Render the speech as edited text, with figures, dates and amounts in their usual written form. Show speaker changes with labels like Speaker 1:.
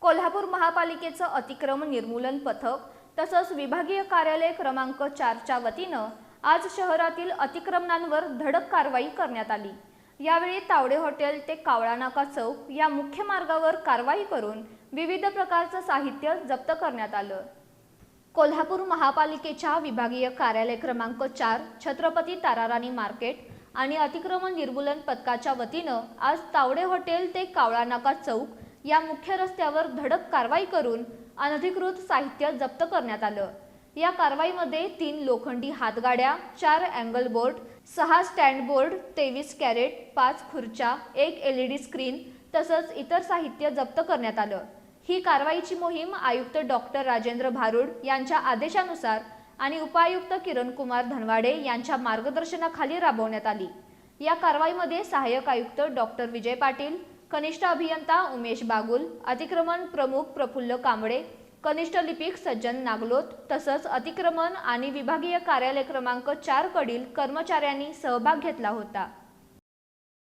Speaker 1: कोल्हापूर महापालिकेचं अतिक्रमण निर्मूलन पथक तसंच विभागीय कार्यालय क्रमांक 4च्या वतीनं आज शहरातील अतिक्रमणांवर धडक कारवाई करण्यात आली। यावेळी तावडे हॉटेल ते कावळा नाका चौक या मुख्य मार्गावर कारवाई करून विविध प्रकारचं साहित्य जप्त करण्यात आलं। कोल्हापूर महापालिकेच्या विभागीय कार्यालय क्रमांक 4 छत्रपती ताराराणी मार्केट आणि अतिक्रमण निर्मूलन पथकाच्या वतीनं आज तावडे हॉटेल ते कावळा नाका चौक या मुख्य रस्त्यावर धडक कारवाई करून अनधिकृत साहित्य जप्त करण्यात आलं। या कारवाईमध्ये 3 लोखंडी हातगाड्या, 4 angle board, 6 stand board, 23 crate, 5 खुर्च्या, 1 LED स्क्रीन तसंच इतर साहित्य जप्त करण्यात आलं। ही कारवाईची मोहीम आयुक्त डॉक्टर राजेंद्र भारुड यांच्या आदेशानुसार आणि उपायुक्त किरण कुमार धनवाडे यांच्या मार्गदर्शनाखाली राबवण्यात आली। या कारवाईमध्ये सहाय्यक आयुक्त डॉक्टर विजय पाटील, कनिष्ठ अभियंता उमेश बागुल, अतिक्रमण प्रमुख प्रफुल्ल कांबळे, कनिष्ठ लिपिक सज्जन नागलोत तसंच अतिक्रमण आणि विभागीय कार्यालय क्रमांक 4 कडील कर्मचाऱ्यांनी सहभाग घेतला होता।